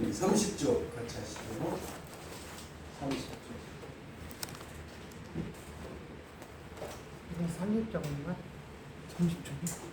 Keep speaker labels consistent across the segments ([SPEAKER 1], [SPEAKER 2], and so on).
[SPEAKER 1] 30쪽 같이 하시고 30쪽.
[SPEAKER 2] 이거 30쪽인가? 30쪽이?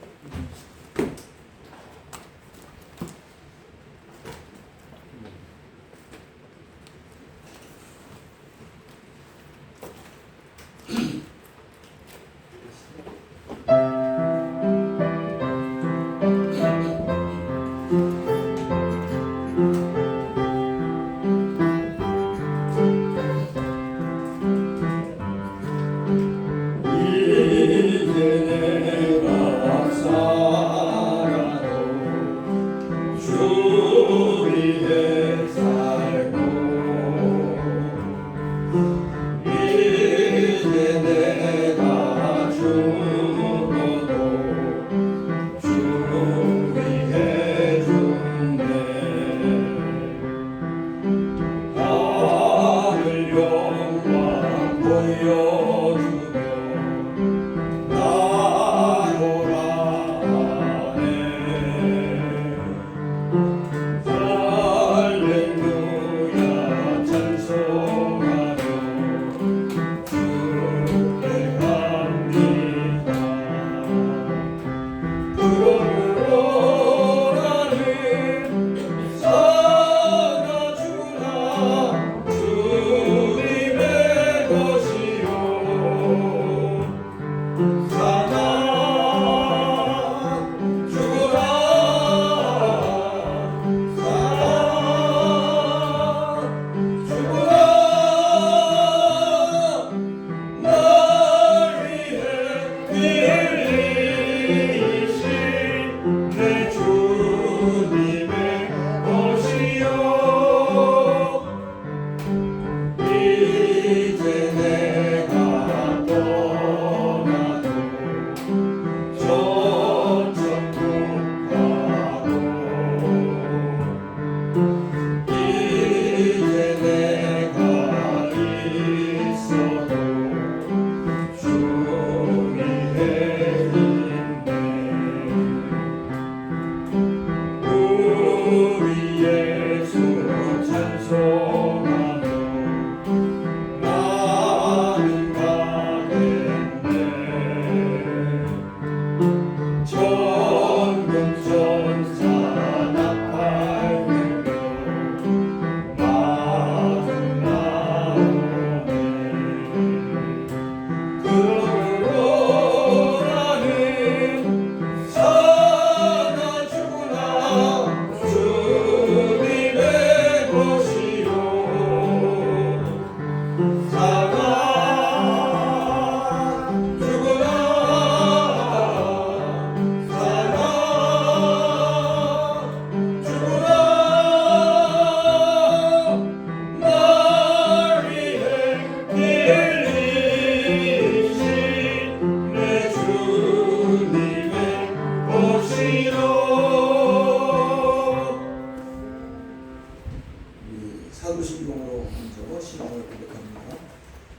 [SPEAKER 1] 사도신경으로 먼저 신앙을 고백합니다.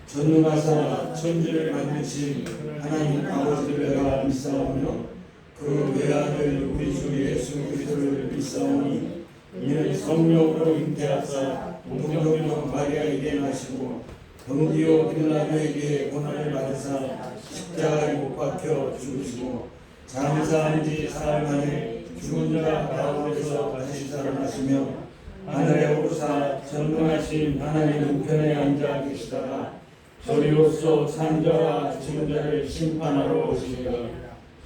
[SPEAKER 3] 전능하사 천지를 만드신 하나님 아버지를 내가 믿사오며 그 외아들 우리 주 예수 그리스도를 믿사오니 이는 성령으로 잉태하사 동정녀 마리아에게 나시고 본디오 빌라도에게 고난을 받으사 십자가에 못 박혀 죽으시고 장사한 지 사흘 만에 죽은 자 가운데서 다시 살아나시며 하늘에 오르사 전능하신 하나님 우편에 앉아 계시다가 저리로서 산자와 죽은 자를 심판하러 오시리라.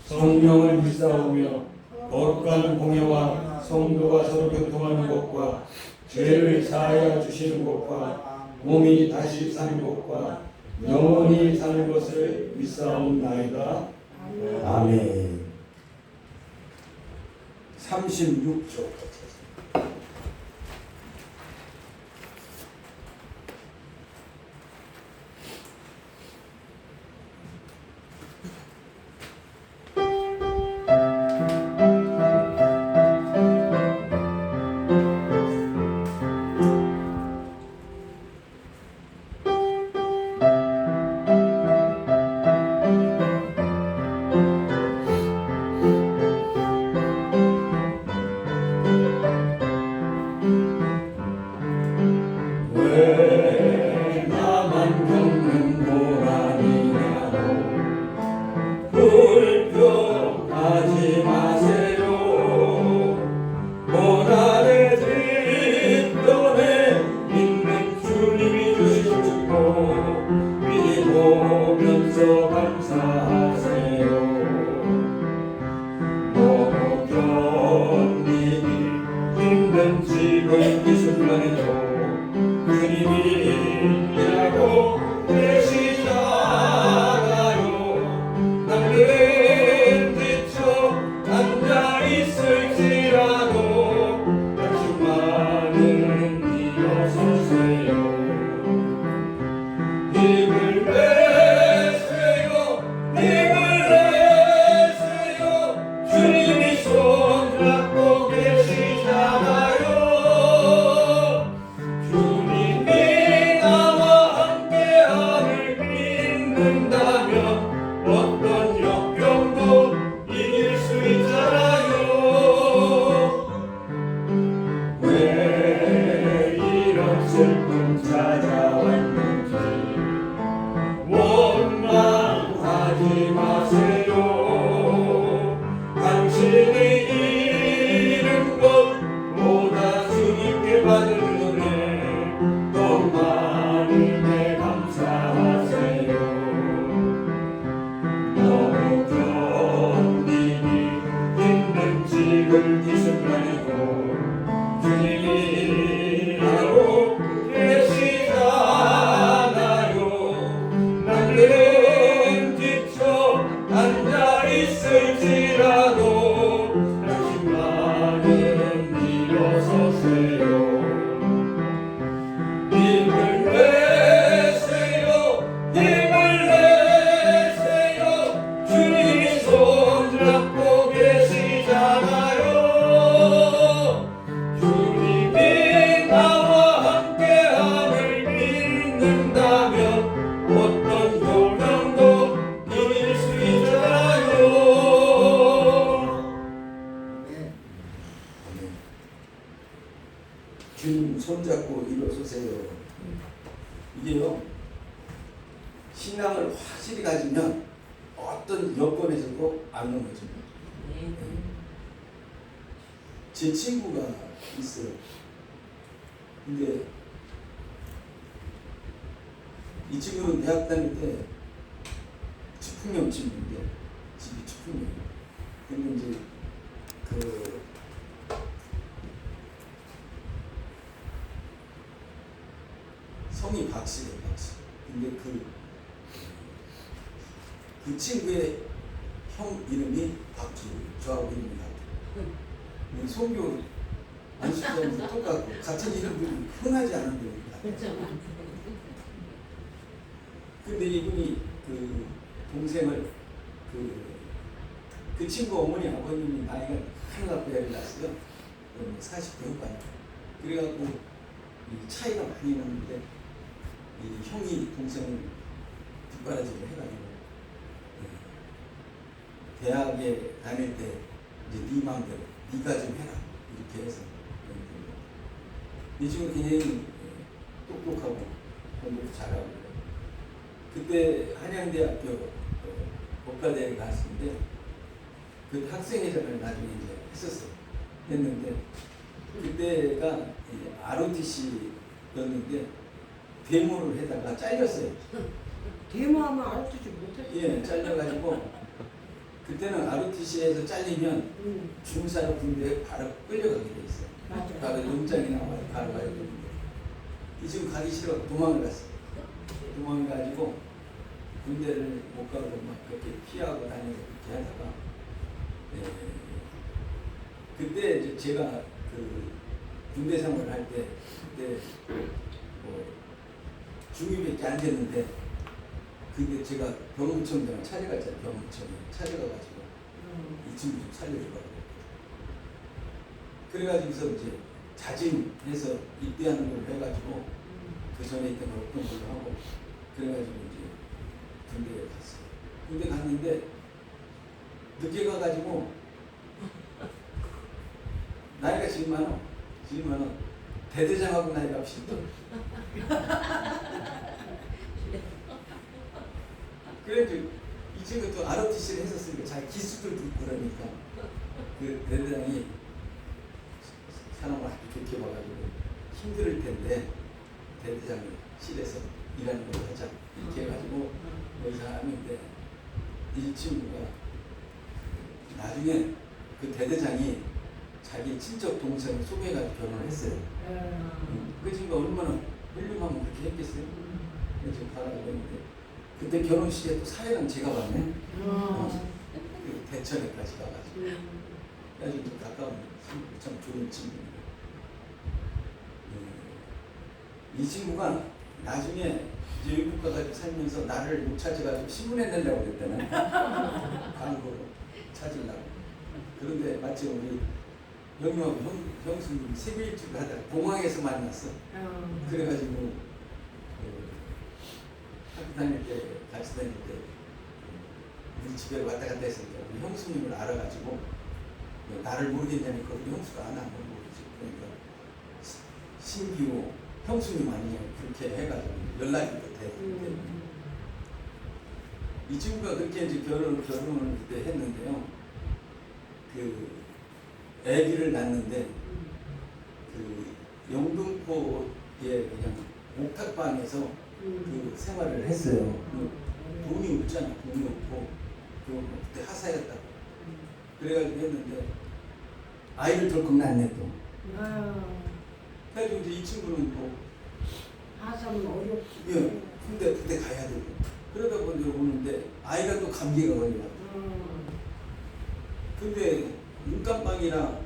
[SPEAKER 3] 성령을 믿사오며 거룩한 공예와 성도가 서로 교통하는 것과 죄를 사하여 주시는 것과 몸이 다시 사는 것과 영원히 사는 것을 믿사옵나이다. 아멘.
[SPEAKER 1] 36쪽.
[SPEAKER 3] 주님이 하고 계시잖아요. 남들은 지쳐 앉아있을지라도 당신만은 일어서세요. 힘을 내세요. 힘을 내세요. 주님이 손잡고 계시잖아요. 주님이 나와 함께함을 믿는다면 어떤 조명도 이길 수 있잖아요.
[SPEAKER 1] 네. 주님 손잡고 일어서세요. 이게요, 신앙을 확실히 가지면 어떤 여건에서도 안 넘어집니다. 제 친구가 있어요. 근데 이 친구는 대학 다닐 때 측풍령 친구인데 집이 측풍령이에요. 근데 이제 그 성이 박씨래요, 박씨. 근데 그 친구의 형 이름이 박주, 저하고 이름이 같아요. 성교 안식처에서 똑같고 같은 이름들이 흔하지 않은 분입니다. 근데 이분이 그 동생을 그 친구 어머니 아버님이 나이가 한갑 배를 났어요. 40대 후반. 그래갖고 이 차이가 많이 났는데 이 형이 동생을 뒷바라지를 해가지고 대학에 다닐 때 이제 네 마음대로 네가 좀 해라 이렇게 해서 이 친구 굉장히 똑똑하고 공부도 잘하고 그때 한양대학교 법과대에 갔는데 그 학생회장을 나중에 이제 했었어요. 했는데 그때가 ROTC였는데 데모를 해다가 잘렸어요.
[SPEAKER 2] 데모하면 알아듣지 못하지.
[SPEAKER 1] 예, 잘려가지고 그때는 ROTC에서 잘리면 중사로 군대에 바로 끌려가게 돼 있어요.
[SPEAKER 2] 맞아.
[SPEAKER 1] 바로 영장이나 바로 가야 되는데 이 지금 가기 싫어 도망을 갔어요. 도망을 가지고 군대를 못 가고 막 그렇게 피하고 다니고 그렇게 하다가 그때 이제 제가 그 군대 생활을 할 때 그때 뭐 중위밖에 안 됐는데 근데 제가 병무청장을 찾아갔잖아요. 병무청에 찾아가가지고 이 친구 좀 살려주라고 그래가지고서 이제 자진해서 입대하는 걸 해가지고 그 전에 있던 걸 없던 걸로 하고 그래가지고 이제 군대에 갔어요. 군대 갔는데 늦게 가가지고 나이가 제일 많아. 대대장하고 나이가 비슷해. 그래도 이 친구 또 ROTC를 했었으니까 자기 기술을 듣고 그러니까 그 대대장이 사람을 아주 좋게 봐가지고 힘들 텐데 대대장이 실에서 일하는 걸 하자 이렇게 해가지고 여기서 하는데 이 친구가 나중에 그 대대장이 자기 친척 동생을 소개해가지고 결혼을 했어요. 그 친구가 얼마나 훌륭하면 그렇게 했겠어요? 그래서 가가지고 했는데 그때 결혼식에 또 사회는 제가 봤네. 그 대천에까지 가가지고 아주 좀 가까운 친구, 참 좋은 친구입니다. 이 친구가 나중에 이제 외국 가가지고 살면서 나를 못 찾아가지고 신문에 내려고 그랬다는 광고로 찾으려고. 그런데 마침 우리 영유하고 형수님이 세계일주를 하다가 공항에서 만났어. 그래가지고 학교 다닐 때 같이 다닐 때 우리 집에 왔다 갔다 했으니까 우리 형수님을 알아가지고 나를 모르겠냐니까 우리 형수가 안 한 걸 모르지. 그러니까 신기호 형수님 아니냐 그렇게 해가지고 연락이 돼. 이 친구가 그렇게 이제 결혼을 그때 했는데요. 그 아기를 낳는데 그 영등포에 그냥 옥탑방에서 그 생활을 했어요. 돈이 없잖아. 돈이 없고 그때 하사였다고. 그래가지고 했는데 아이를 덜컥 낳네 또.
[SPEAKER 2] 아,
[SPEAKER 1] 그래가지고 이제 이 친구는 또
[SPEAKER 2] 하자면 어렵지.
[SPEAKER 1] 예, 군대 가야 되고 그러다 보니 오는데 아이가 또 감기가 걸려. 근데 눈깜방이나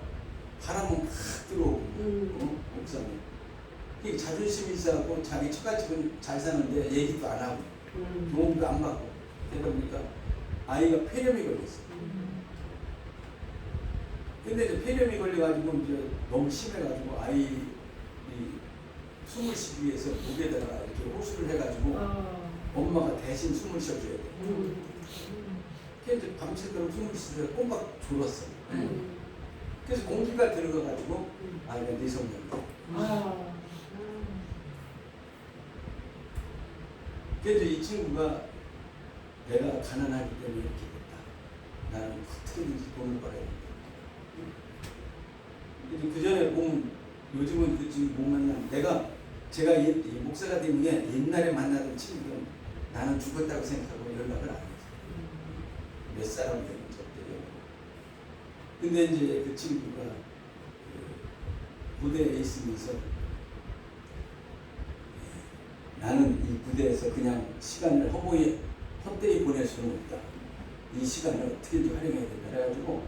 [SPEAKER 1] 바람은 팍 들어오고 옥상에. 이게 자존심이 있어갖고 자기 처갓집은 잘 사는데 얘기도 안 하고 도움도 안 받고 그러다 보니까 아이가 폐렴이 걸렸어. 근데 이제 폐렴이 걸려가지고 이제 너무 심해가지고 아이 숨을 쉬기 위해서 목에다가 이렇게 호수를 해가지고 엄마가 대신 숨을 쉬어줘야 돼. 그래서 이제 밤새도록 숨을 쉬다가 꼬박 졸았어. 그래서 공기가 들어가가지고 아이가 내성이었다. 그래서 이 친구가 내가 가난하기 때문에 이렇게 됐다. 나는 어떻게든지 돈을 벌어야 된다. 그 전에 보면 요즘은 그 지금 못 만나면 제가 이 목사가 된 게 옛날에 만나던 친구들은 나는 죽었다고 생각하고 연락을 안 했어요. 몇 사람 되는 적들이요. 근데 이제 그 친구가 부대에 있으면서 나는 이 부대에서 그냥 시간을 헛되이 보낼 수는 없다. 이 시간을 어떻게든지 활용해야 된다. 그래가지고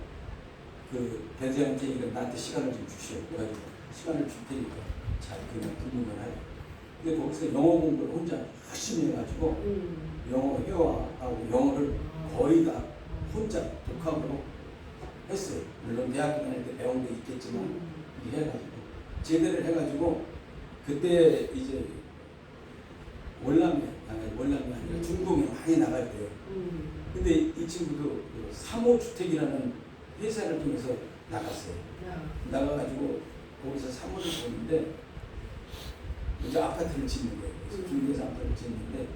[SPEAKER 1] 그 대장한테 이거 나한테 시간을 좀 주시오. 그래가지고 시간을 줄 테니까 잘 그냥 듣는 건 하래. 근데 거기서 영어 공부를 혼자 열심히 해가지고 영어 회화하고 영어를 거의 다 혼자 독학으로 했어요. 물론 대학교 다닐 때 배운 게 있겠지만 이게 해가지고 제대를 해가지고 그때 이제 월남이 아니라 중동에 많이 나갈 때요. 근데 이 친구도 3호 주택이라는 회사를 통해서 나갔어요. 나가가지고 거기서 사무를 보는데 이제 아파트를 짓는 거예요. 그래서 중국에서 아파트를 짓는데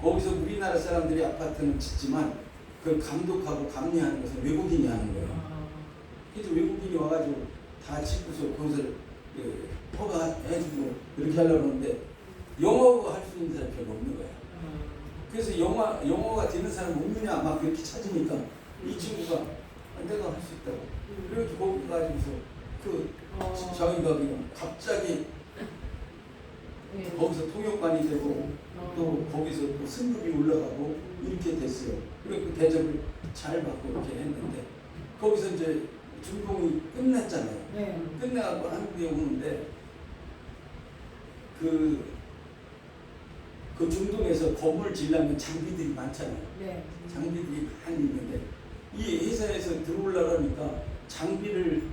[SPEAKER 1] 거기서 우리나라 사람들이 아파트는 짓지만 그걸 감독하고 감리하는 것은 외국인이 하는 거예요. 그래서 외국인이 와가지고 다 짓고서 그것을 허가해주고 이렇게 하려고 하는데 영어가 할 수 있는 사람이 별로 없는 거야. 그래서 영어가 되는 사람 없느냐 막 그렇게 찾으니까 이 친구가 내가 할 수 있다고. 그래서 거기 가지고서 자기가 그냥 갑자기 거기서 통역관이 되고 또 거기서 또 승급이 올라가고 이렇게 됐어요. 그리고 그 대접을 잘 받고 이렇게 했는데 거기서 이제 중동이 끝났잖아요. 끝나고 한국에 오는데 그 중동에서 건물 지려면 장비들이 많잖아요. 장비들이 많이 있는데 이 회사에서 들어오려고 하니까 장비를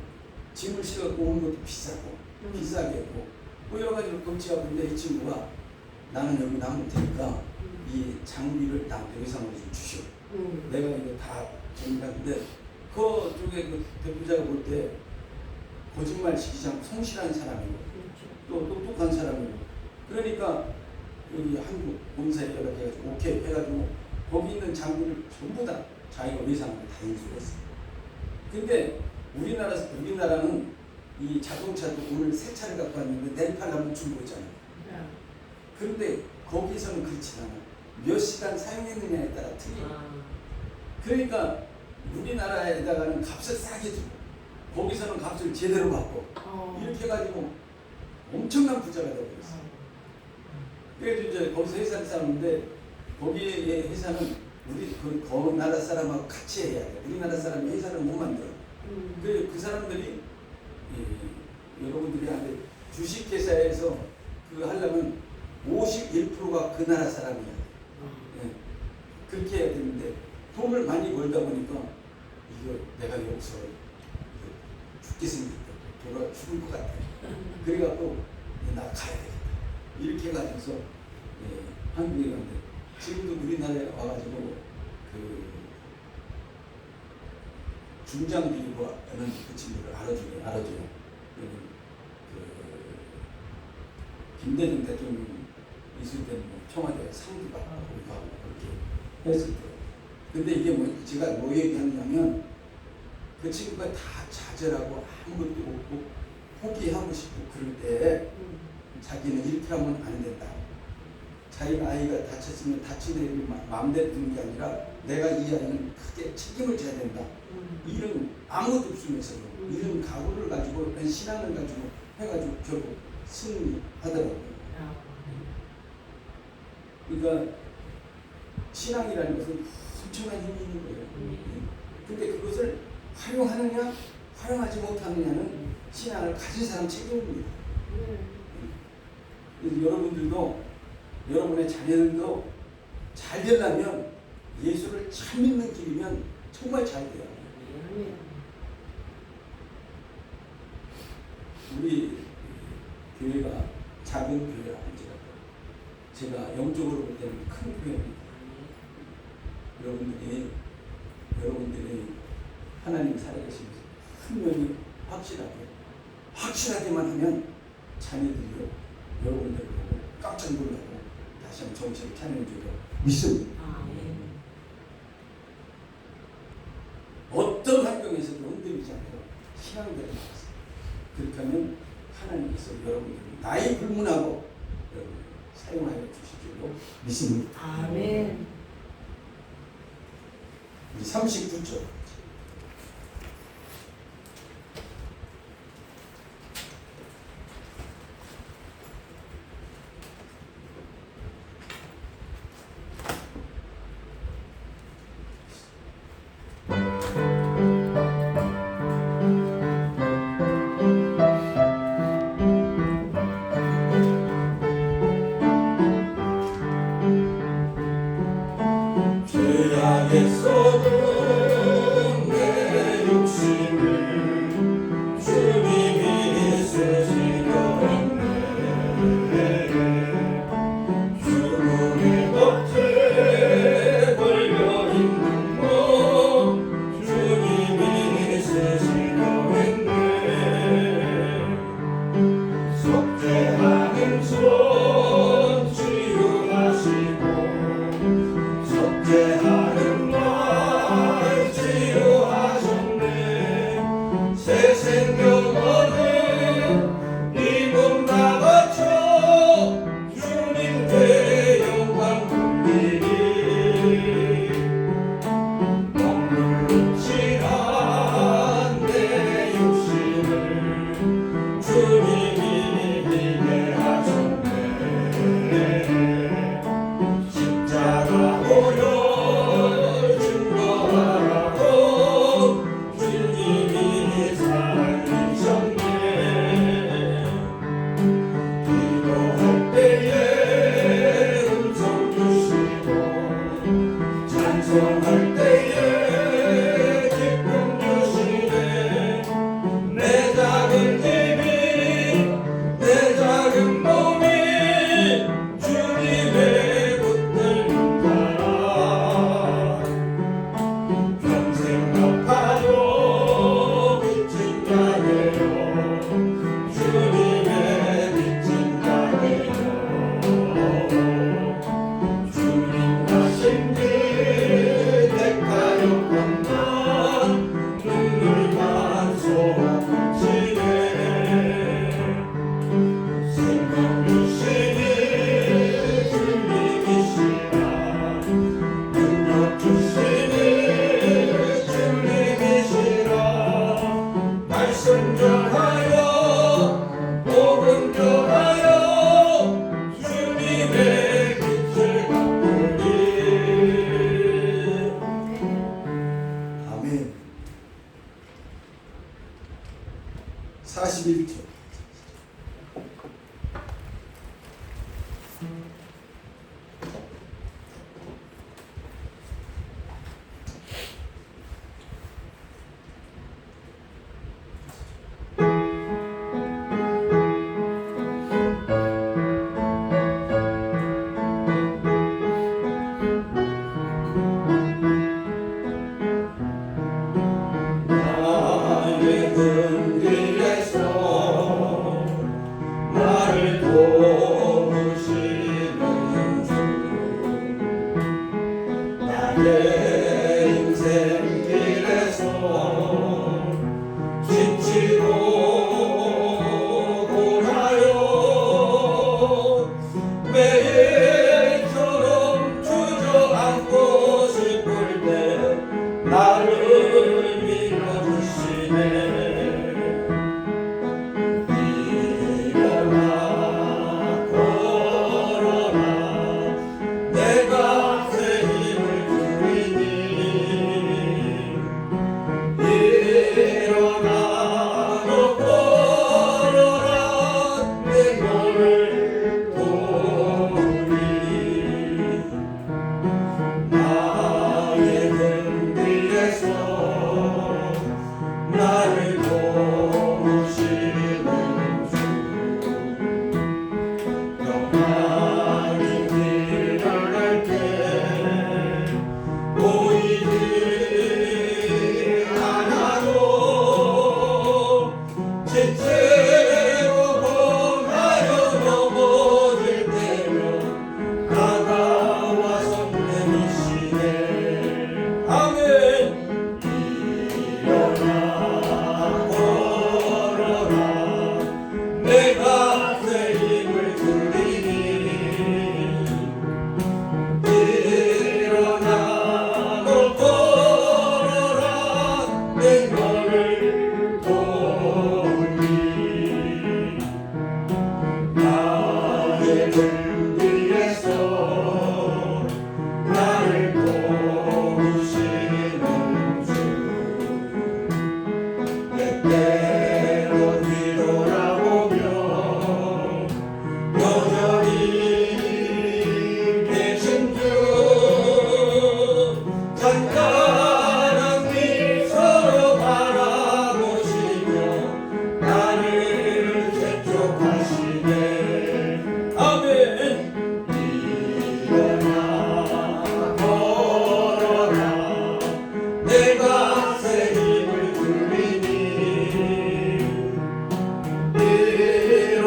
[SPEAKER 1] 짐을 싣고 오는 것도 비싸고 비싸게 했고 뭐 여러 가지로 골치가 아픈데 이 친구가 나는 여기 남을 테니까 이 장비를 나한테 외상으로 좀 주시오. 내가 이거 다 정리하는데 그쪽에 그 대표자가 볼 때 거짓말 시키지 않고 성실한 사람이고 또 똑똑한 사람이고 그러니까 여기 한국 본사에 연락해가지고 오케이 해가지고 거기 있는 장비를 전부 다 자기가 외상으로 다 인수했어요. 근데 우리나라는 이 자동차도 오늘 새 차를 갖고 왔는데 내일 팔려면 중고 있잖아요. 그런데 거기서는 그렇지 않아. 몇 시간 사용했느냐에 따라 틀려. 그러니까 우리나라에다가는 값을 싸게 주고 거기서는 값을 제대로 받고 이렇게 해가지고 엄청난 부자가 되어버렸어요. 그래서 이제 거기서 회사를 쌓는데 거기에 회사는 우리 그 나라 사람하고 같이 해야 돼. 우리나라 사람이 회사를 못 만들어. 그래서 그 사람들이 여러분들이 하는데 주식회사에서 그거 하려면 51%가 그 나라 사람이야. 그렇게 해야 되는데 돈을 많이 벌다 보니까 이거 내가 여기서 죽게 생겼다. 돌아 죽을 것 같아. 그래갖고 나 가야 되겠다. 이렇게 해가지고서 한국에 갔는데 지금도 우리나라에 와가지고 그 중장비고 하는 그 친구를 알아줘요. 김대중 대통령 있을 때는 청와대 상도 받고 그렇게 했을 때. 근데 이게 제가 뭐 얘기하냐면 그 친구가 다 좌절하고 아무것도 없고 포기하고 싶고 그럴 때 자기는 이렇게 하면 안 된다. 자기가 아이가 다쳤으면 다친 애를 마음대로 두는 게 아니라 내가 이 아이는 크게 책임을 져야 된다. 이런 아무것도 없으면서도 이런 각오를 가지고 이런 신앙을 가지고 해가지고 결국 승리하더라고요. 그러니까 신앙이라는 것은 엄청난 힘이 있는 거예요. 근데 그것을 활용하느냐 활용하지 못하느냐는 신앙을 가진 사람 책임입니다. 그래서 여러분들도 여러분의 자녀들도 잘 되려면 예수를 잘 믿는 길이면 정말 잘 돼요. 우리 교회가 작은 교회라 할지라도 제가 영적으로 볼 때는 큰 교회입니다. 여러분들이 하나님 살아계시면서 분명히 확실하게만 하면 자녀들이요 여러분들 보고 깜짝 놀라고 다시 한번 정신을 차리는 줄로 믿습니다. 어떤 환경에서도 흔들리지 않고 신앙대로 나가세요. 그렇게 하면 하나님께서 여러분들을 나이 불문하고 여러분을 사용하여 주실 줄로 믿습니다.
[SPEAKER 2] 아멘.
[SPEAKER 1] 우리 39절.
[SPEAKER 3] 죄악에서도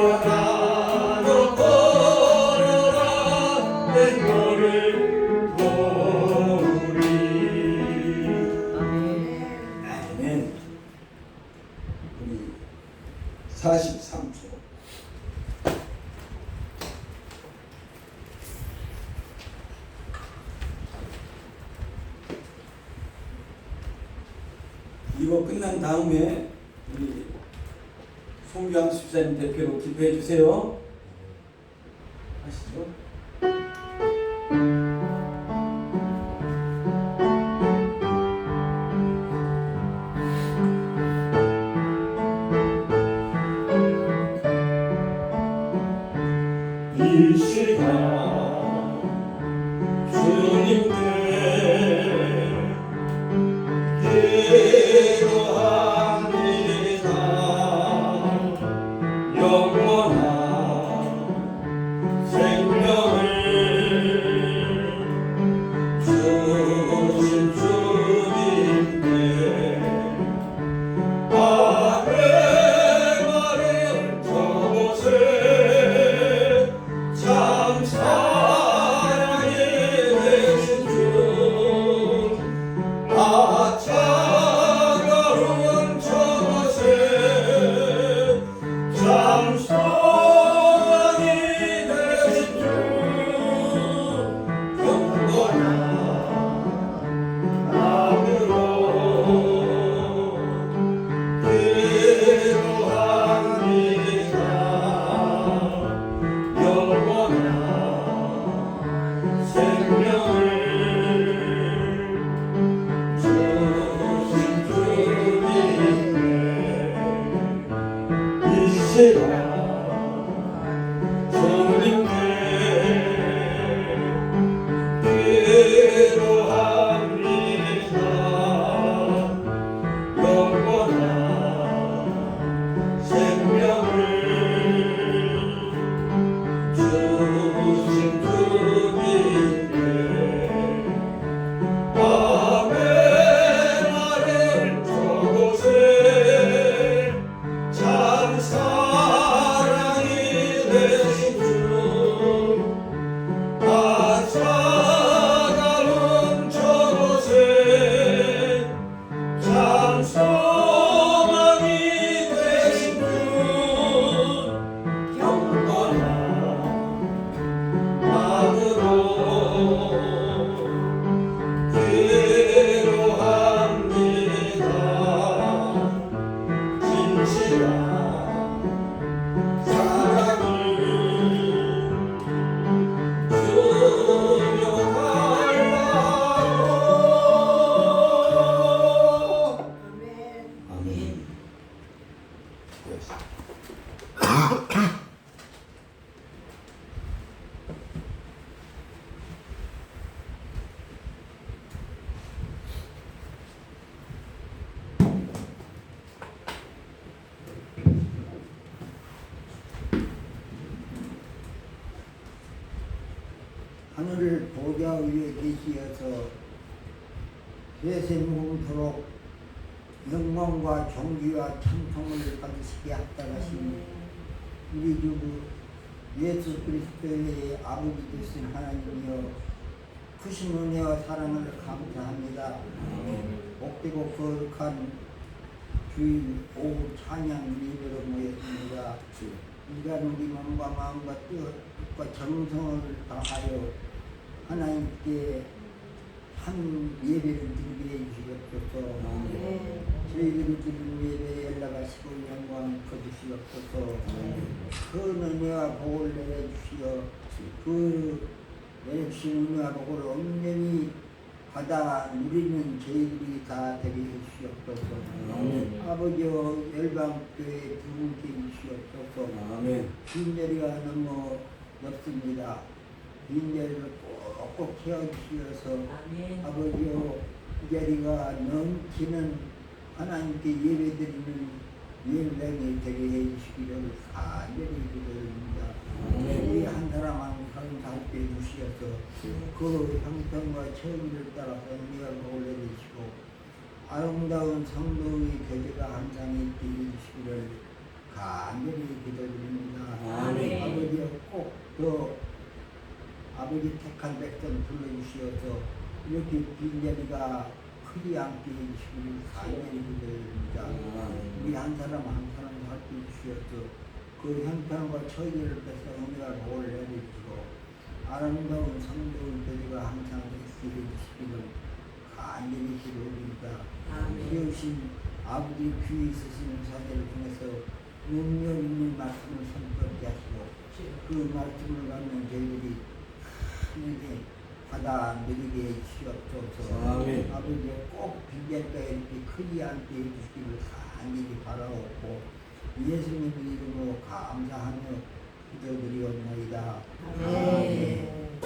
[SPEAKER 3] 나도 걸어라 내 너를 도우리.
[SPEAKER 1] 아멘. 우리 43초. 이거 끝난 다음에 우리 송규환 집사님 대표로 기도해 주세요. 아시죠?
[SPEAKER 3] 이 시간 주님께 기도합니다. 영원한 생명을 주신 주님께 아멘 말은 저곳에 참 사랑이 되신 주 차가운 저곳에 참 소망이 되신 주 영원한 마음으로 기도합니다. 영원한 생명을 주신 주님께 이 시간 주님께 기도합니다. 영원한 생명을 주신 주님께 아멘 말은 저곳에 참 사랑이 되신 주 차가운 저곳에 참 소망이 되신 주 영원한 마음으로 기도합니다. 진실한 사랑을 수용하려고
[SPEAKER 2] 아멘.
[SPEAKER 4] 하늘 보좌 위에 계시어서 세세무금토록 영광과 존귀와 찬송을 받으시게 합당하신 우리 주 예수 그리스도의 아버지 되신 하나님이여 크신 은혜와 사랑을 감사합니다. 복되고 거룩한 주일 오후 찬양 예배로 모였습니다. 이간 우리 몸과 마음과 뜻과 정성을 다하여 하나님께 한 예배를 드리게 해주시옵소서. 저희들이 드리는 예배에 연락하시고 영광 거두시옵소서. 큰 은혜와 복을 내려주시어 그 내려주신 은혜와 복을 온전히 받아 누리는 저희들이 다 되게 해주시옵소서. 아버지여 열방교회 부흥케 해주시옵소서. 빈자리가 너무 없습니다. 빈자리를 꼭꼭 채워주시어서 아버지여 이 자리가 넘치는 하나님께 예배드리는 예배당이 되게 해주시기를 간절히 기도드립니다. 우리 한 사람 한 사람 살펴 주시어서 그 형편과 처음을 따라서 은혜가 복을 내주시고 아름다운 성도의 교제가 항상 있게 해주시기를 간절히 기도드립니다. 또 아버지 택한 백성 불러주시어서 이렇게 빈자리가 크지 않게 해주시기를 간절히 기도합니다. 우리 한 사람 한 사람 살펴 주시어서 그 형편과 처지를 뺏어 은혜가 복을 내려주시고 아름다운 성도의 교제가 항상 있게 해주시기를 간절히 기도합니다. 기우신 아버지 귀 있으신 사제를 통해서 능력 있는 말씀을 선포하게 하시고 그 말씀을 받는 저희들이 하늘에 받아 누리게 주시옵소서.
[SPEAKER 1] 아멘.
[SPEAKER 4] 아버지 꼭 빈자리가 이렇게 크지 않게 해주시기를 간절히 바라옵고 예수님 이름으로 감사하며 기도드리옵나이다.
[SPEAKER 2] 아멘.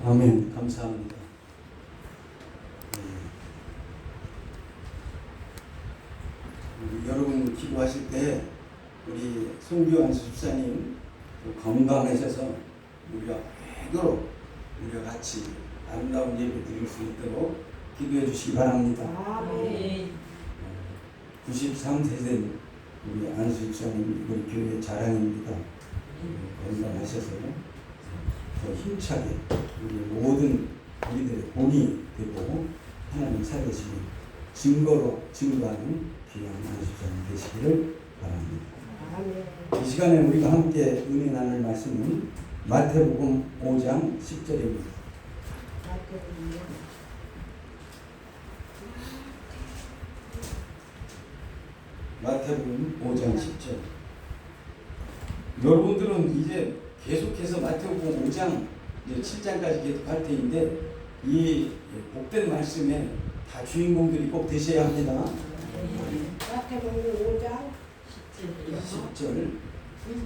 [SPEAKER 1] 아멘. 감사합니다. 여러분 기도하실 때 우리 송규환 집사님 건강하셔서 우리가 되도록 우리가 같이 아름다운 예배 드릴 수 있도록 기도해 주시기 바랍니다.
[SPEAKER 2] 아멘.
[SPEAKER 1] 93세 된 우리 안수 집사님 우리 교회 자랑입니다. 건강하셔서요. 더 힘차게 우리 모든 우리들의 본이 되고 하나님 살아계시는 증거로 증거하는 귀한 안수자님 되시기를 바랍니다.
[SPEAKER 2] 아멘.
[SPEAKER 1] 이 시간에 우리가 함께 은혜 나눌 말씀은 마태복음 5장 10절입니다. 마태복음 5장 10절. 여러분들은 이제 계속해서 마태복음 5장 7장까지 계속 갈 텐데 이 복된 말씀에 다 주인공들이 꼭 되셔야 합니다.
[SPEAKER 2] 마태복음 5장
[SPEAKER 1] 10절,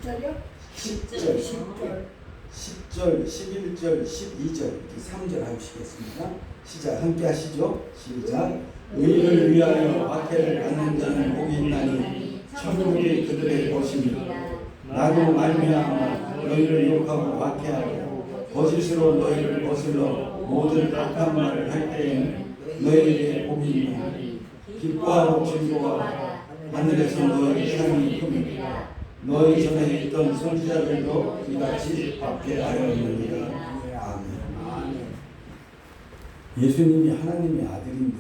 [SPEAKER 2] 1절이요?
[SPEAKER 1] 10절,
[SPEAKER 2] 10절.
[SPEAKER 1] 10절, 11절, 12절 이렇게 3절 하시겠습니다. 시작 함께 하시죠. 시작. 의를 위하여 박해를 받는 자는 복이 있나니 천국이 그들의 것입니다. 나로 말미암아 너희를 욕하고 박해하고 거짓으로 너희를 거슬러 모든 악한 말을 할 때에는 너희에게 복이 있나니 기뻐하고 즐거워하라. 하늘에서 너희 상이 큽니다. 너희 전에 있던 선지자들도 이같이 박해하였느니라. 아멘. 예수님이 하나님의 아들인데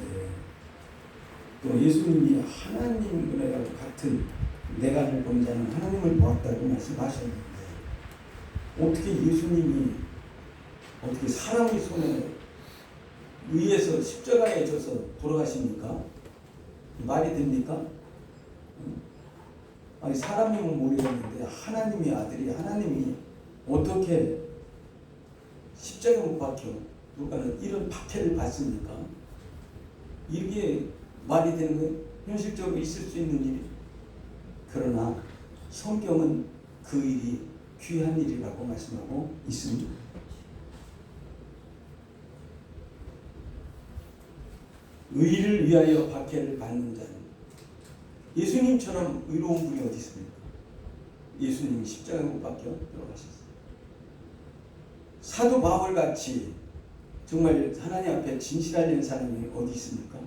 [SPEAKER 1] 또 예수님이 하나님과 같은 내가를 본 자는 하나님을 보았다고 말씀하셨는데 어떻게 예수님이 어떻게 사람의 손에 의해서 십자가에 져서 돌아가십니까? 말이 됩니까? 아니 사람이면 모르겠는데 하나님의 아들이 하나님이 어떻게 십자가에 못 박혀 누가는 이런 박해를 받습니까? 이게 말이 되는 거예요? 현실적으로 있을 수 있는 일이. 그러나 성경은 그 일이 귀한 일이라고 말씀하고 있습니다. 의를 위하여 박해를 받는 자는 예수님처럼 의로운 분이 어디 있습니까? 예수님이 십자가에 못 박혀 돌아가셨어요. 사도 바울같이 정말 하나님 앞에 진실하려는 사람이 어디 있습니까?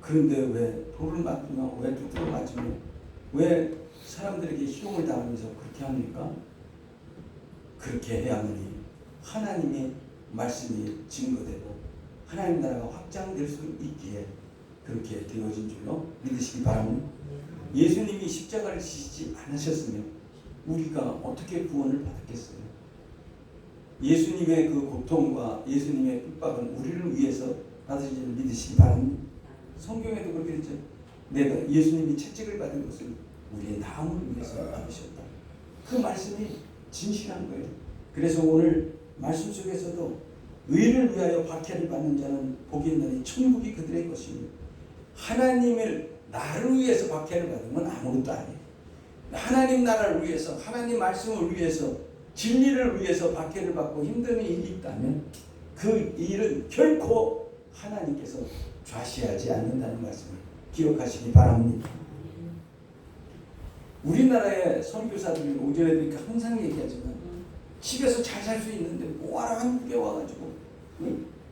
[SPEAKER 1] 그런데 왜 돌을 맞으며 왜 두드러 맞으며 왜 사람들에게 희롱을 당하면서 그렇게 합니까? 그렇게 해야만이 하나님의 말씀이 증거되고 하나님 나라가 확장될 수 있기에 그렇게 되어진 줄로 믿으시기 바랍니다. 예수님이 십자가를 지시지 않으셨으면 우리가 어떻게 구원을 받았겠어요? 예수님의 그 고통과 예수님의 핍박은 우리를 위해서 받으신 줄 믿으시기 바랍니다. 성경에도 그렇게 했죠. 내가 예수님이 채찍을 받은 것은 우리의 나음을 위해서 받으셨다. 그 말씀이 진실한 거예요. 그래서 오늘 말씀 속에서도 의를 위하여 박해를 받는 자는 복이 있나니 천국이 그들의 것입니다. 하나님을 나를 위해서 박해를 받은 건 아무것도 아니에요. 하나님 나라를 위해서 하나님 말씀을 위해서 진리를 위해서 박해를 받고 힘든 일이 있다면 그 일은 결코 하나님께서 좌시하지 않는다는 말씀을 기억하시기 바랍니다. 우리나라의 선교사들이 오전에도 항상 얘기하지만 집에서 잘 살 수 있는데 뭐하러 한국에 와가지고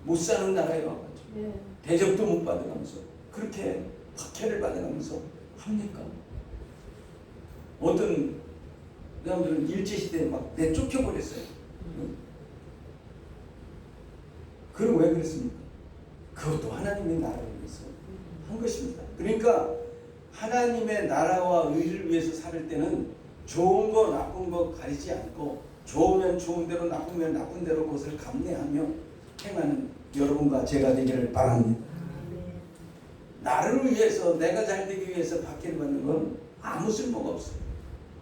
[SPEAKER 1] 못 사는 나라에 와가지고 대접도 못 받아가면서 그렇게 박해를 받아가면서 합니까? 어떤 사람들은 일제시대에 막 내쫓겨버렸어요. 그럼 왜 그랬습니까? 그것도 하나님의 나라를 위해서 한 것입니다. 그러니까 하나님의 나라와 의를 위해서 살 때는 좋은 거 나쁜 거 가리지 않고 좋으면 좋은 대로 나쁘면 나쁜 대로 그것을 감내하며 행하는 여러분과 제가 되기를 바랍니다. 나를 위해서 내가 잘 되기 위해서 박해를 받는 건 아무 쓸모가 없어요.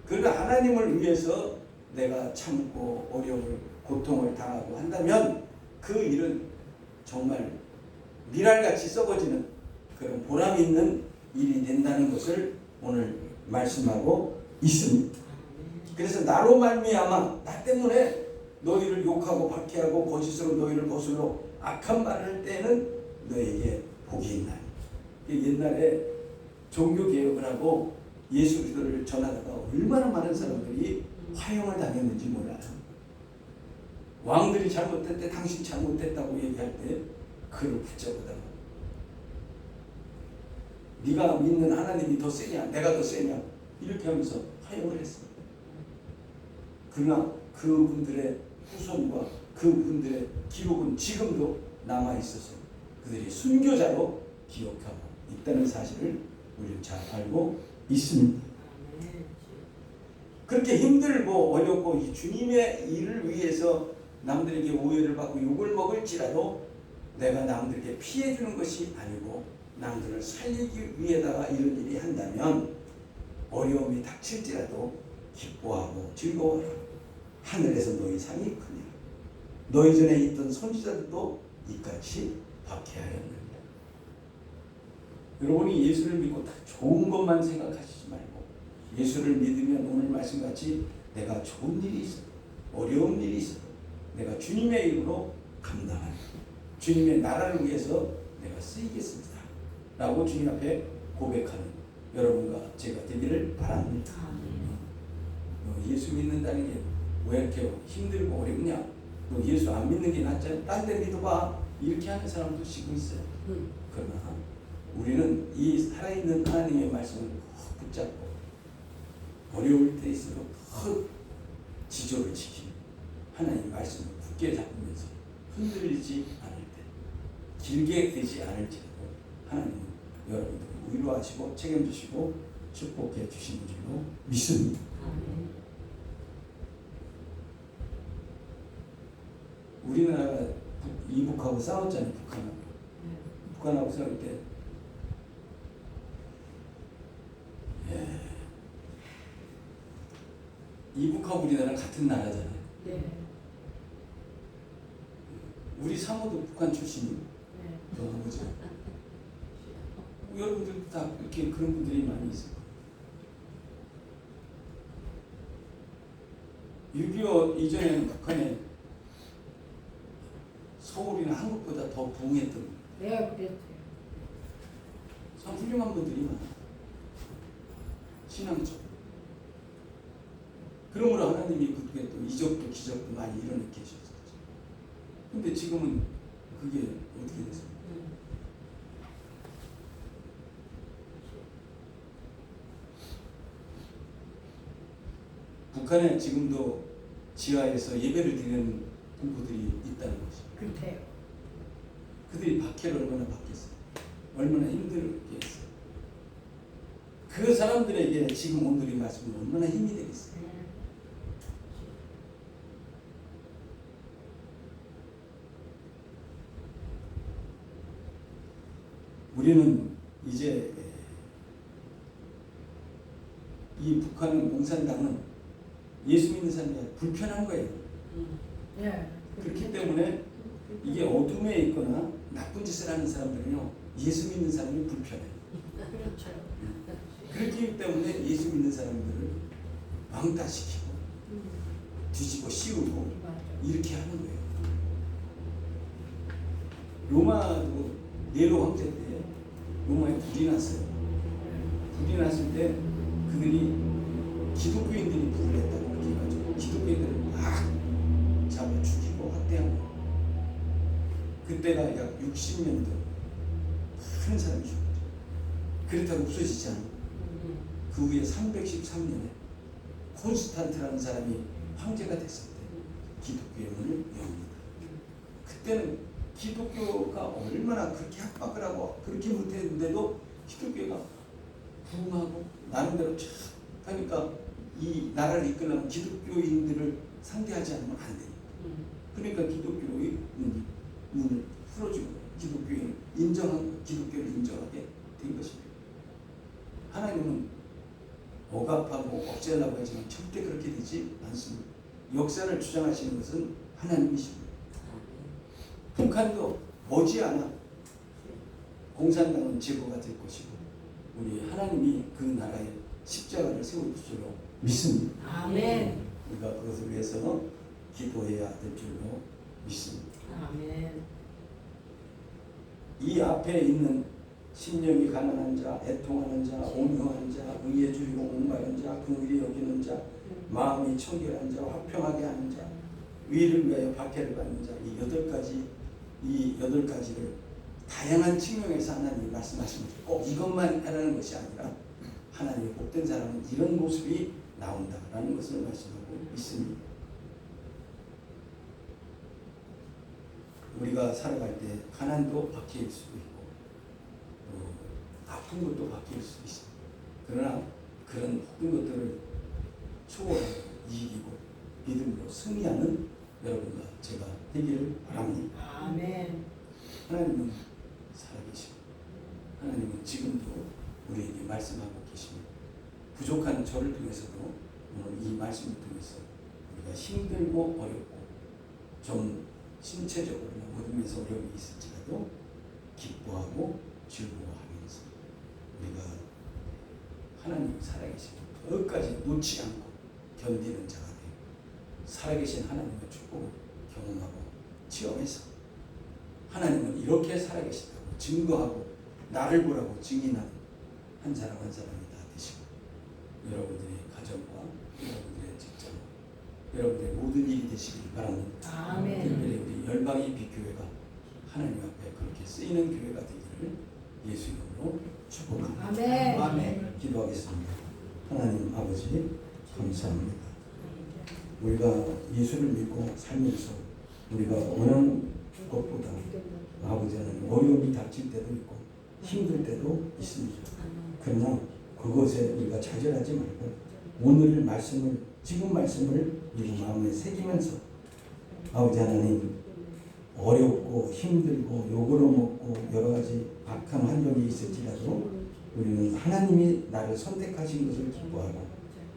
[SPEAKER 1] 그러나 하나님을 위해서 내가 참고 어려움을 고통을 당하고 한다면 그 일은 정말 미랄같이 썩어지는 그런 보람 있는 일이 된다는 것을 오늘 말씀하고 있습니다. 그래서 나로 말미암아 나 때문에 너희를 욕하고 박해하고 거짓으로 너희를 거슬러 악한 말을 할 때는 너에게 복이 있나니. 옛날에 종교 개혁을 하고 예수 그리스도를 전하다가 얼마나 많은 사람들이 화형을 당했는지 몰라요. 왕들이 잘못했대 당신 잘못했다고 얘기할 때 그를 붙잡아다가 네가 믿는 하나님이 더 세냐 내가 더 세냐 이렇게 하면서 화형을 했습니다. 그러나 그분들의 후손과 그분들의 기록은 지금도 남아있어서 그들이 순교자로 기억하고 있다는 사실을 우리는 잘 알고 있습니다. 그렇게 힘들고 어렵고 이 주님의 일을 위해서 남들에게 오해를 받고 욕을 먹을지라도 내가 남들에게 피해 주는 것이 아니고 남들을 살리기 위해다가 이런 일이 한다면 어려움이 닥칠지라도 기뻐하고 즐거워하라. 하늘에서 너희 상이 크니라. 너희 전에 있던 선지자들도 이같이 박해하였느니라. 여러분이 예수를 믿고 다 좋은 것만 생각하시지 말고 예수를 믿으면 오늘 말씀같이 내가 좋은 일이 있어 어려운 일이 있어 내가 주님의 이름으로 감당하는 주님의 나라를 위해서 내가 쓰이겠습니다 라고 주님 앞에 고백하는 여러분과 제가 되기를 바랍니다. 예수 믿는다는 게 왜 이렇게 힘들고 어렵냐? 너 예수 안 믿는 게 낫잖아. 딴 데 믿어봐. 이렇게 하는 사람도 지금 있어요. 그러나 우리는 이 살아있는 하나님의 말씀을 더 붙잡고 어려울 때일수록 더 지조를 지키는 하나님의 말씀을 굳게 잡으면서 흔들리지 않을 때 길게 되지 않을지라도 하나님은 여러분들을 위로하시고 책임지시고 축복해 주시는 줄로 믿습니다. 우리나라가 이북하고 싸웠잖아요. 북한하고 싸울 때 이북하고 우리나라 같은 나라잖아요. 우리 사모도 북한 출신이에요. 그죠? 여러분들도 다 이렇게 그런 분들이 많이 있어요. 6.25 이전에는 북한에 서울이나 한국보다 더 부흥했던
[SPEAKER 2] 내가 그랬어요.
[SPEAKER 1] 참 훌륭한 분들이 많아요. 신앙적. 그러므로 하나님이 그때 또 이적도 기적도 많이 일어나게 하셨었죠. 근데 지금은 그게 어떻게 됐어요? 북한에 지금도 지하에서 예배를 드리는 공부들이 있다는 거죠.
[SPEAKER 2] 그렇대요.
[SPEAKER 1] 그들이 박해를 얼마나 받겠어요? 얼마나 힘들게 했어요? 그 사람들에게 지금 오늘의 말씀은 얼마나 힘이 되겠어요? 우리는 이제 이 북한 공산당은 예수 믿는 사람이 불편한 거예요. 그렇기 때문에 이게 어둠에 있거나 나쁜 짓을 하는 사람들은요 예수 믿는 사람이 불편해요.
[SPEAKER 2] 그렇죠.
[SPEAKER 1] 그렇기 때문에 예수 믿는 사람들을 왕따시키고 뒤집어 씌우고 이렇게 하는 거예요. 로마도 네로 황제 때 로마에 불이 났어요. 불이 났을 때 그들이 기독교인들이 불을 냈다고 그렇게 해가지고 기독교인들을 막 잡아 죽이고 학대한 거예요. 그때가 약 60년도 많은 사람이 죽었죠. 그렇다고 없어지지 않아요. 그 후에 313년에 콘스탄트라는 사람이 황제가 됐을 때 기독교의 문을 엽니다. 그때는 기독교가 얼마나 그렇게 협박을 하고 그렇게 못했는데도 기독교가 부흥하고 나름대로 쫙 하니까 이 나라를 이끌려면 기독교인들을 상대하지 않으면 안 돼요. 그러니까 기독교의 문을 풀어주고 기독교를 인정하게 된 것입니다. 하나님은 억압하고 억제하려고 하지만 절대 그렇게 되지 않습니다. 역사를 주장하시는 것은 하나님이십니다. 북한도 머지않아 공산당은 제거가 될 것이고 우리 하나님이 그 나라에 십자가를 세울 줄로 믿습니다.
[SPEAKER 2] 아멘.
[SPEAKER 1] 우리가 그것을 위해서 기도해야 될 줄로 믿습니다.
[SPEAKER 2] 아멘.
[SPEAKER 1] 이 앞에 있는 심령이 가난한 자, 애통하는 자, 온유한 자, 의에 주의고 목마른 자, 긍휼히 여기는 자, 마음이 청결한 자, 화평하게 하는 자, 의를 위하여 박해를 받는 자, 이 여덟 가지를 다양한 측면에서 하나님이 말씀하십니다. 꼭 이것만 하라는 것이 아니라 하나님의 복된 사람은 이런 모습이 나온다라는 것을 말씀하고 있습니다. 우리가 살아갈 때 가난도 바뀔 수도 있고 아픈 것도 바뀔 수 있습니다. 그러나 그런 모든 것들을 초월하고 이기고 믿음으로 승리하는 여러분과 제가 되기를 바랍니다.
[SPEAKER 2] 아멘.
[SPEAKER 1] 하나님은 살아계시고 하나님은 지금도 우리에게 말씀하고 계십니다. 부족한 저를 통해서도 오늘 이 말씀을 통해서 우리가 힘들고 어렵고 좀 신체적으로나 모든 면에서 어려움이 있을지라도 기뻐하고 즐거워하면서 우리가 하나님 살아계시고 끝까지 놓지 않고 견디는 자가 되고 살아계신 하나님의 축복을 경험하고 체험해서 하나님은 이렇게 살아계시다고 증거하고 나를 보라고 증인하는 한 사람 한 사람이 다 되시고 여러분들의 가정과 여러분들의 직장 여러분들의 모든 일이 되시길 바랍니다.
[SPEAKER 2] 아멘.
[SPEAKER 1] 특별히 우리 열방의 빛교회가 하나님 앞에 그렇게 쓰이는 교회가 되기를 예수 이름으로 축복합니다.
[SPEAKER 2] 아멘.
[SPEAKER 4] 아멘.
[SPEAKER 1] 기도하겠습니다. 하나님 아버지 감사합니다. 우리가 예수를 믿고 살면서 우리가 원하는 것보다 아버지 하나님 어려움이 닥칠 때도 있고 힘들 때도 있습니다. 그러나 그것에 우리가 좌절하지 말고 오늘 말씀을 지금 말씀을 우리 마음에 새기면서 아버지 하나님 어렵고 힘들고 욕을 먹고 여러 가지 악한 환경이 있을지라도 우리는 하나님이 나를 선택하신 것을 기뻐하고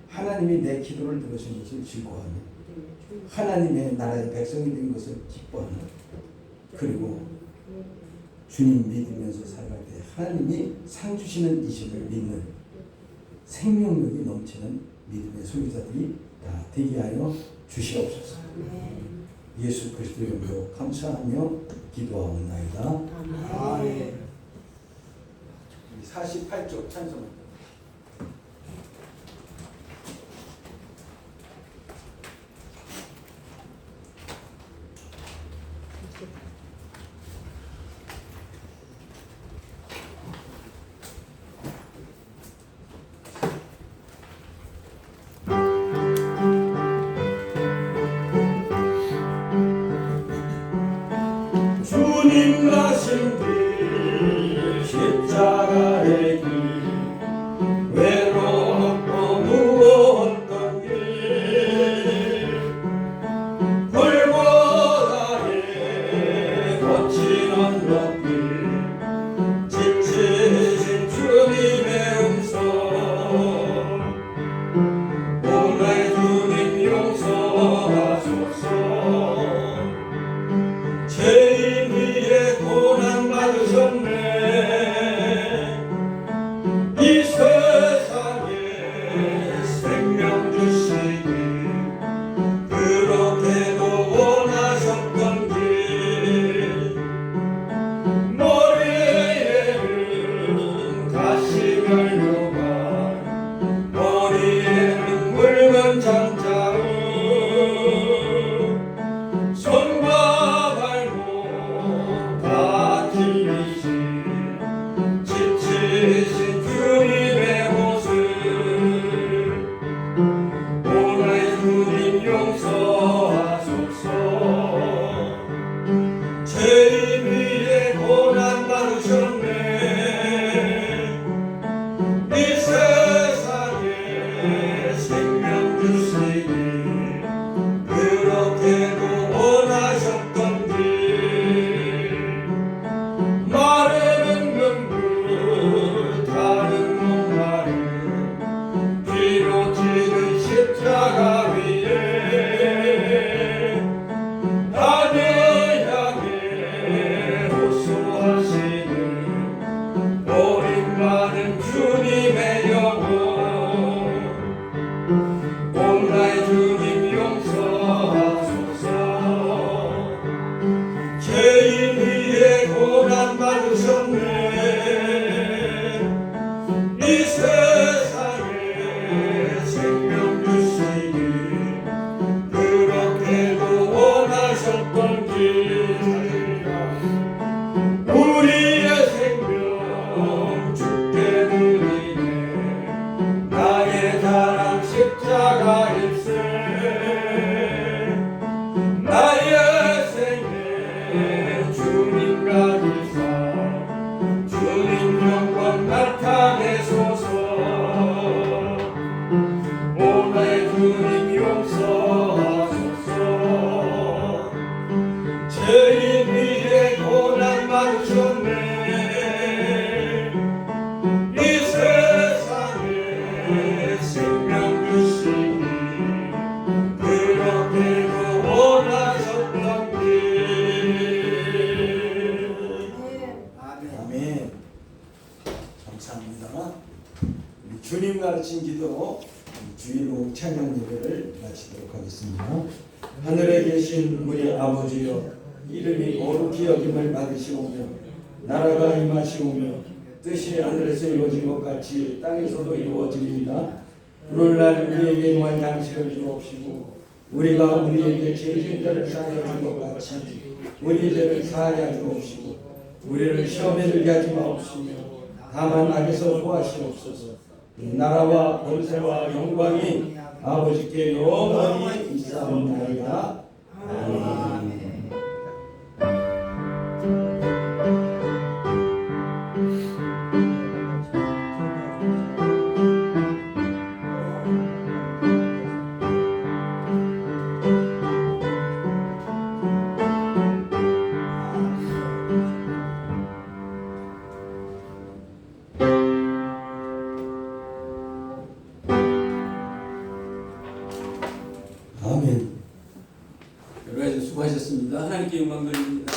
[SPEAKER 1] 하나님이 내 기도를 들으신 것을 즐거워하며 하나님의 나라의 백성이 된 것을 기뻐하며 그리고 주님 믿으면서 살아갈 때 하나님이 상 주시는 이심을 믿는 생명력이 넘치는 믿음의 소유자들이 다 되게 하여 주시옵소서. 예수 그리스도 이름으로 감사하며 기도하옵나이다.
[SPEAKER 4] 아멘.
[SPEAKER 1] 48조 찬송.
[SPEAKER 3] 주님 가신 길 십자가의 길 외롭고 무거웠던 길 골고다의 거친 언덕길 지치신 주님의 음성 오늘 주님 용서하소서 죄인 위에 고난
[SPEAKER 5] 기도하시도록 하겠습니다. 하늘에 계신 우리 아버지여, 이름이 거룩히 여김을 받으시오며 나라가 임하시오며 뜻이 하늘에서 이루어진 것 같이 땅에서도 이루어집니다. 오늘날 우리에게 일용할 양식을 주옵시고 우리가 우리에게 죄진 자를 사하여 준 것 같이 우리 죄를 사하여 주옵시고 우리를 시험에 들게 하지 마옵시며 다만 악에서 구하시옵소서. 나라와 권세와 영광이 아버지께 영원히 있사옵나이다. 아멘.
[SPEAKER 1] 아멘. 여러 가지 수고하셨습니다. 하나님께 영광 돌립니다.